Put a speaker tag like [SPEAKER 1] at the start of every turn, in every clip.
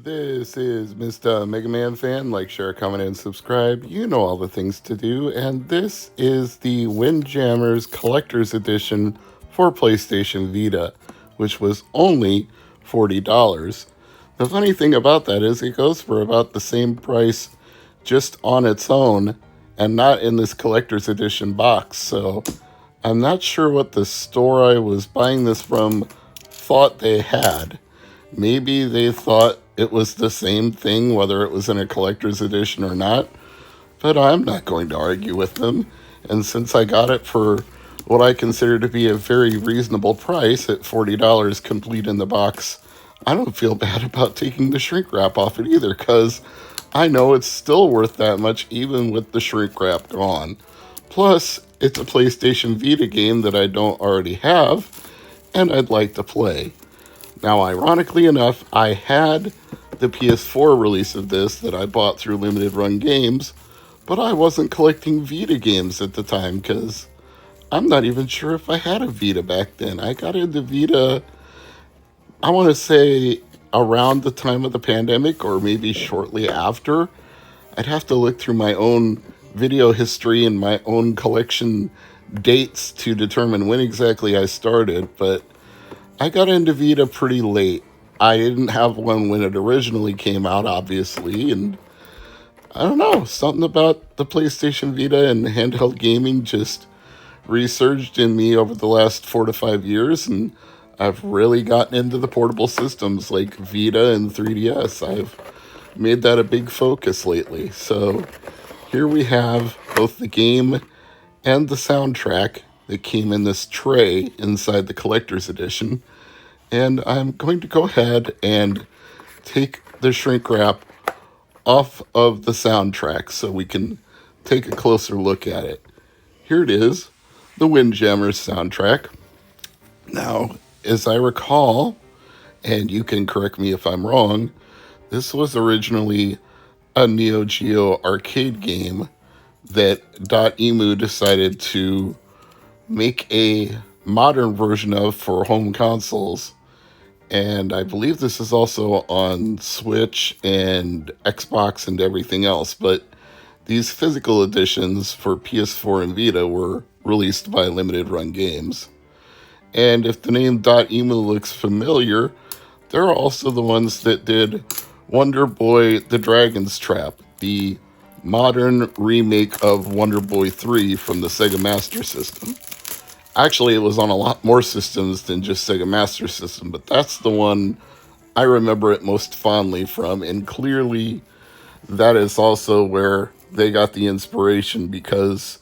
[SPEAKER 1] This is Mr. MegaManFan. Like, share, comment, and subscribe. You know all the things to do. And this is the Windjammers Collector's Edition for PlayStation Vita, which was only $40. The funny thing about that is it goes for about the same price just on its own and not in this Collector's Edition box. So I'm not sure what the store I was buying this from thought they had. Maybe they thought it was the same thing, whether it was in a collector's edition or not, but I'm not going to argue with them. And since I got it for what I consider to be a very reasonable price at $40 complete in the box, I don't feel bad about taking the shrink wrap off it either, because I know it's still worth that much even with the shrink wrap gone. Plus, it's a PlayStation Vita game that I don't already have, and I'd like to play. Now, ironically enough, I had the PS4 release of this that I bought through Limited Run Games, but I wasn't collecting Vita games at the time because I'm not even sure if I had a Vita back then. I got into Vita, I want to say, around the time of the pandemic or maybe shortly after. I'd have to look through my own video history and my own collection dates to determine when exactly I started, but I got into Vita pretty late. I didn't have one when it originally came out, obviously, and I don't know, something about the PlayStation Vita and handheld gaming just resurged in me over the last 4 to 5 years, and I've really gotten into the portable systems like Vita and 3DS. I've made that a big focus lately. So here we have both the game and the soundtrack that came in this tray inside the collector's edition. And I'm going to go ahead and take the shrink wrap off of the soundtrack so we can take a closer look at it. Here it is, the Windjammers soundtrack. Now, as I recall, and you can correct me if I'm wrong, this was originally a Neo Geo arcade game that Emu decided to make a modern version of for home consoles. And I believe this is also on Switch and Xbox and everything else, but these physical editions for PS4 and Vita were released by Limited Run Games. And if the name Emu looks familiar, they're also the ones that did Wonder Boy The Dragon's Trap, the modern remake of Wonder Boy 3 from the Sega Master System. Actually, it was on a lot more systems than just Sega Master System, but that's the one I remember it most fondly from, and clearly that is also where they got the inspiration, because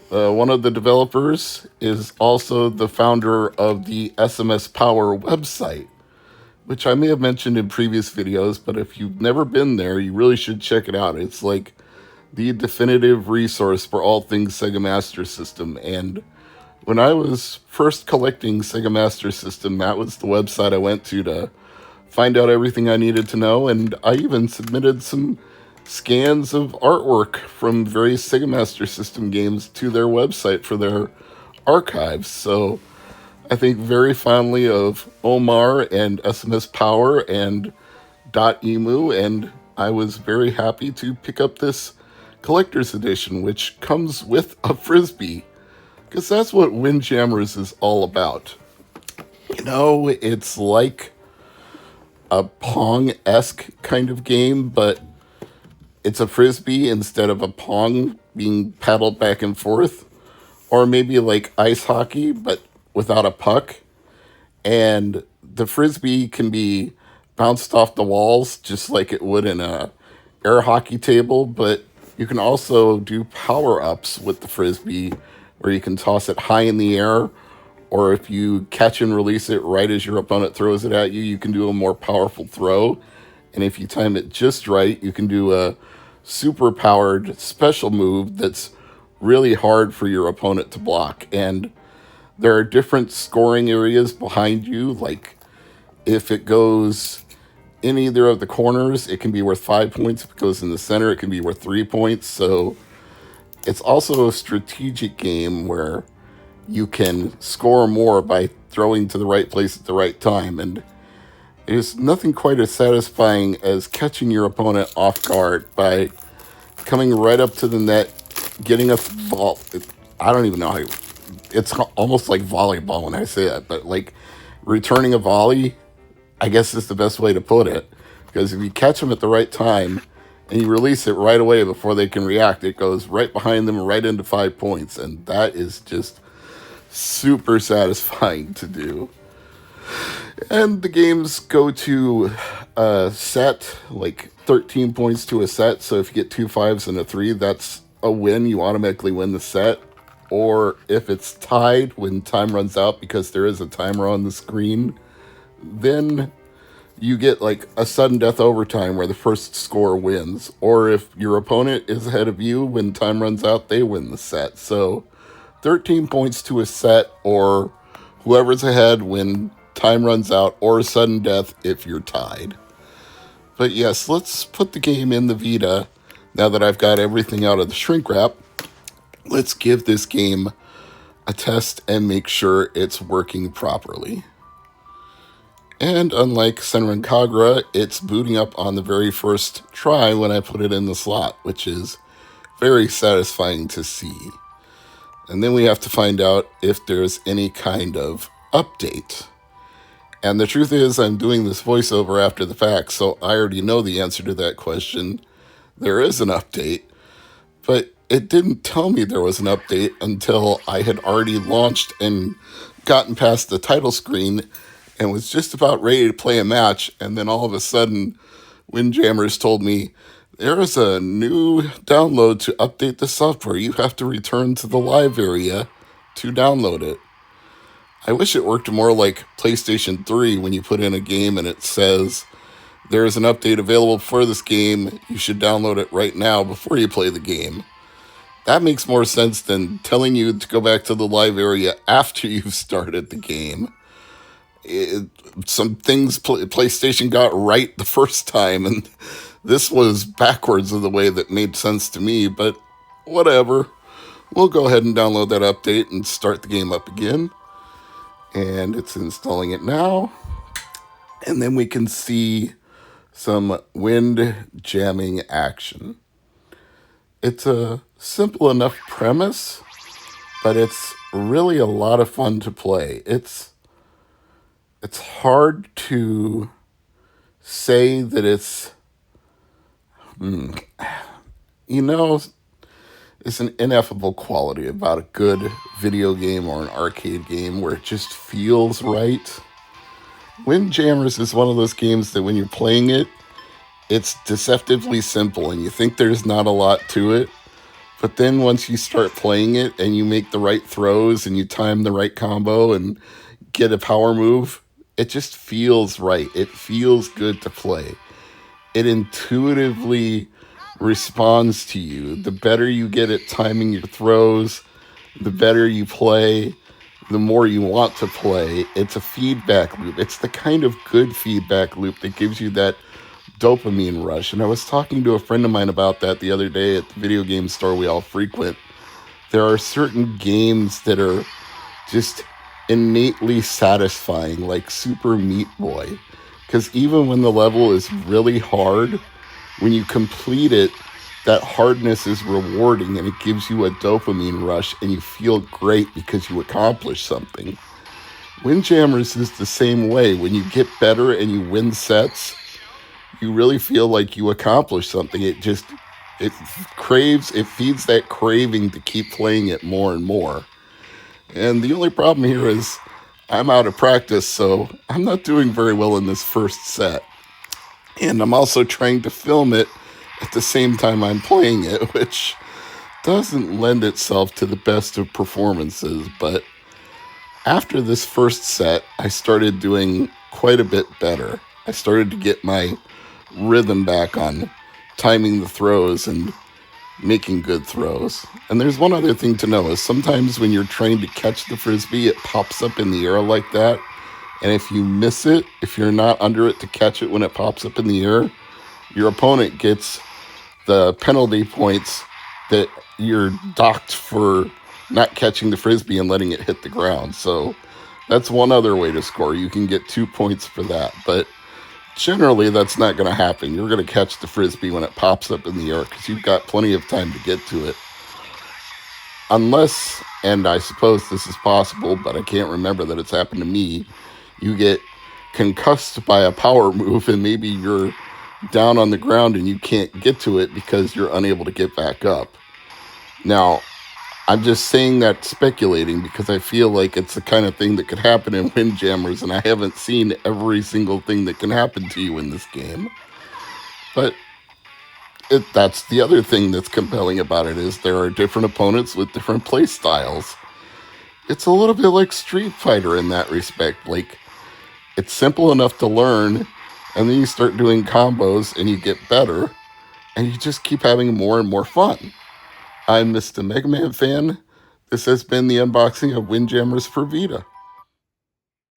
[SPEAKER 1] one of the developers is also the founder of the SMS Power website, which I may have mentioned in previous videos, but if you've never been there, you really should check it out. It's like the definitive resource for all things Sega Master System. And when I was first collecting Sega Master System, that was the website I went to find out everything I needed to know. And I even submitted some scans of artwork from various Sega Master System games to their website for their archives. So I think very fondly of Omar and SMS Power and Emu, and I was very happy to pick up this collector's edition, which comes with a Frisbee, because that's what Windjammers is all about. You know, it's like a Pong-esque kind of game, but it's a Frisbee instead of a Pong being paddled back and forth, or maybe like ice hockey, but without a puck. And the Frisbee can be bounced off the walls just like it would in a air hockey table, but you can also do power-ups with the Frisbee where you can toss it high in the air, or if you catch and release it right as your opponent throws it at you, you can do a more powerful throw. And if you time it just right, you can do a super-powered special move that's really hard for your opponent to block. And there are different scoring areas behind you, like if it goes in either of the corners, it can be worth 5 points. If it goes in the center, it can be worth 3 points. So it's also a strategic game where you can score more by throwing to the right place at the right time. And There's nothing quite as satisfying as catching your opponent off guard by coming right up to the net, getting a ball. I don't even know how. It's almost like volleyball when I say that, but like returning a volley, I guess is the best way to put it. Because if you catch them at the right time and you release it right away before they can react, it goes right behind them, right into 5 points, and that is just super satisfying to do. And the games go to a set, like 13 points to a set. So if you get 2 5s and a 3, that's a win. You automatically win the set. Or if it's tied when time runs out, because there is a timer on the screen, then you get like a sudden death overtime where the first score wins. Or if your opponent is ahead of you when time runs out, they win the set. So 13 points to a set, or whoever's ahead when time runs out, or sudden death if you're tied. But yes, let's put the game in the Vita. Now that I've got everything out of the shrink wrap, let's give this game a test and make sure it's working properly. And unlike Senran Kagura, it's booting up on the very first try when I put it in the slot, which is very satisfying to see. And then we have to find out if there's any kind of update. And the truth is, I'm doing this voiceover after the fact, so I already know the answer to that question. There is an update, but it didn't tell me there was an update until I had already launched and gotten past the title screen and was just about ready to play a match, and then all of a sudden, Windjammers told me, there is a new download to update the software. You have to return to the live area to download it. I wish it worked more like PlayStation 3 when you put in a game and it says, there is an update available for this game. You should download it right now before you play the game. That makes more sense than telling you to go back to the live area after you've started the game. Some things PlayStation got right the first time, and this was backwards of the way that made sense to me, but whatever. We'll go ahead and download that update and start the game up again. And it's installing it now. And then we can see some wind jamming action. It's a simple enough premise, but it's really a lot of fun to play. It's hard to say that it's, it's an ineffable quality about a good video game or an arcade game where it just feels right. Windjammers is one of those games that when you're playing it, it's deceptively simple and you think there's not a lot to it. But then once you start playing it and you make the right throws and you time the right combo and get a power move, it just feels right. It feels good to play. It intuitively responds to you. The better you get at timing your throws, the better you play, the more you want to play. It's a feedback loop. It's the kind of good feedback loop that gives you that dopamine rush. And I was talking to a friend of mine about that the other day at the video game store we all frequent. There are certain games that are just innately satisfying, like Super Meat Boy. Because even when the level is really hard, when you complete it, that hardness is rewarding and it gives you a dopamine rush and you feel great because you accomplished something. Windjammers is the same way. When you get better and you win sets, you really feel like you accomplished something. It feeds that craving to keep playing it more and more. And the only problem here is I'm out of practice, so I'm not doing very well in this first set. And I'm also trying to film it at the same time I'm playing it, which doesn't lend itself to the best of performances. But after this first set, I started doing quite a bit better. I started to get my rhythm back on timing the throws and making good throws. And there's one other thing to know is sometimes when you're trying to catch the frisbee, it pops up in the air like that. And if you miss it, if you're not under it to catch it when it pops up in the air, your opponent gets the penalty points that you're docked for not catching the frisbee and letting it hit the ground. So that's one other way to score. You can get 2 points for that. But generally that's not going to happen. You're going to catch the frisbee when it pops up in the air because you've got plenty of time to get to it. Unless, and I suppose this is possible, but I can't remember that it's happened to me, you get concussed by a power move and maybe you're down on the ground and you can't get to it because you're unable to get back up. Now, I'm just saying that speculating because I feel like it's the kind of thing that could happen in Windjammers, and I haven't seen every single thing that can happen to you in this game. But that's the other thing that's compelling about it, is there are different opponents with different play styles. It's a little bit like Street Fighter in that respect. Like, it's simple enough to learn, and then you start doing combos and you get better, and you just keep having more and more fun. I'm Mr. MegaManFan. This has been the unboxing of Windjammers for Vita.